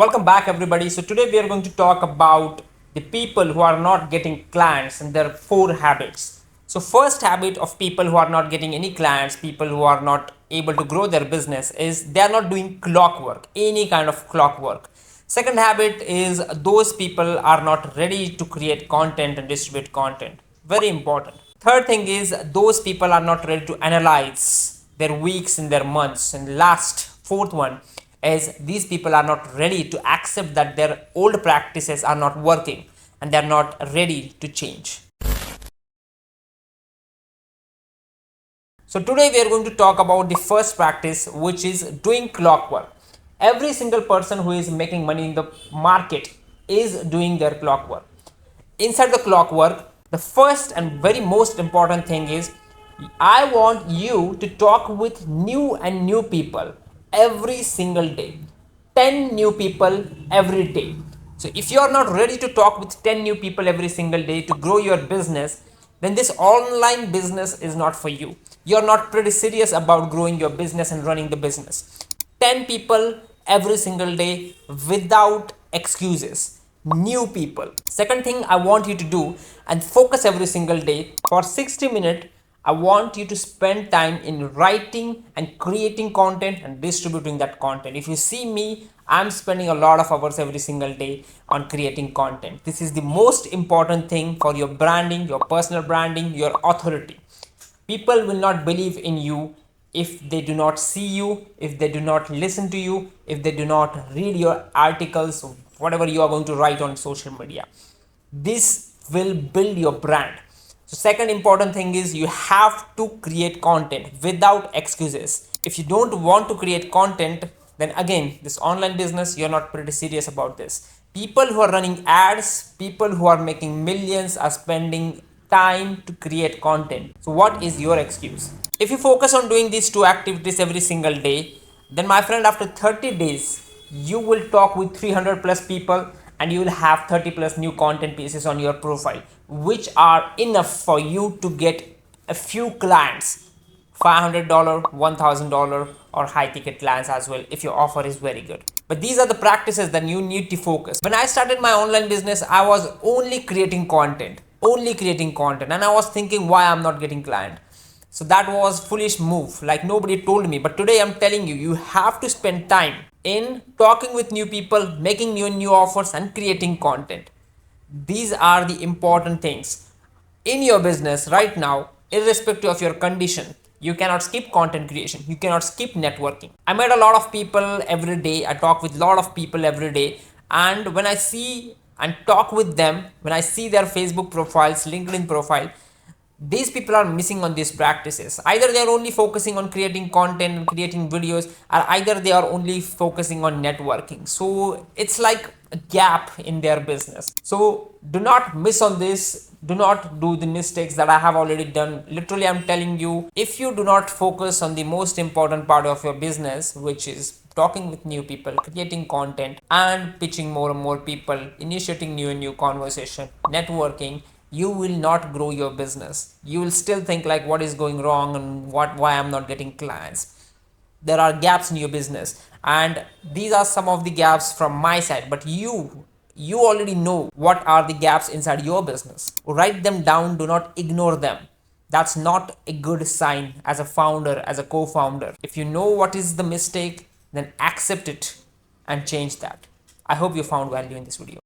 Welcome back, everybody. So today we are going to talk about the people who are not getting clients and their 4 habits. So first habit of people who are not getting any clients, people who are not able to grow their business, is they are not doing clockwork, any kind of clockwork. Second habit is those people are not ready to create content and distribute content. Very important. Third thing is those people are not ready to analyze their weeks and their months. And last, fourth one, is these people are not ready to accept that their old practices are not working and they are not ready to change. So today we are going to talk about the first practice, which is doing clockwork. Every single person who is making money in the market is doing their clockwork. Inside the clockwork, the first and very most important thing is I want you to talk with new people every single day. 10 new people every day. So if you are not ready to talk with 10 new people every single day to grow your business, then this online business is not for you. You're not pretty serious about growing your business and running the business. 10 people every single day without excuses. New people. Second thing I want you to do and focus every single day for 60 minutes. I want you to spend time in writing and creating content and distributing that content. If you see me, I'm spending a lot of hours every single day on creating content. This is the most important thing for your branding, your personal branding, your authority. People will not believe in you if they do not see you, if they do not listen to you, if they do not read your articles, whatever you are going to write on social media. This will build your brand. So second important thing is you have to create content without excuses. If you don't want to create content, then again, this online business, you're not pretty serious about this. People who are running ads, people who are making millions are spending time to create content. So what is your excuse? If you focus on doing these two activities every single day, then my friend, after 30 days, you will talk with 300 plus people and you will have 30 plus new content pieces on your profile, which are enough for you to get a few clients, $500, $1,000 or high ticket clients as well if your offer is very good. But these are the practices that you need to focus. When I started my online business, I was only creating content, and I was thinking why I'm not getting client. So that was foolish move, like nobody told me. But today I'm telling you, you have to spend time in talking with new people, making new offers and creating content. These are the important things in your business right now, irrespective of your condition. You cannot skip content creation, you cannot skip networking. I met a lot of people every day, I talk with a lot of people every day, and when I see and talk with them, when I see their Facebook profiles, LinkedIn profile, these people are missing on these practices. Either they are only focusing on creating content and creating videos, or either they are only focusing on networking. So it's like a gap in their business. So do not miss on this. Do not do the mistakes that I have already done. Literally, I'm telling you, if you do not focus on the most important part of your business, which is talking with new people, creating content and pitching more and more people, initiating new and new conversation, networking, you will not grow your business. You will still think like what is going wrong and why I'm not getting clients. There are gaps in your business, and these are some of the gaps from my side, but you already know what are the gaps inside your business. Write them down, do not ignore them. That's not a good sign as a founder, as a co-founder. If you know what is the mistake, then accept it and change that. I hope you found value in this video.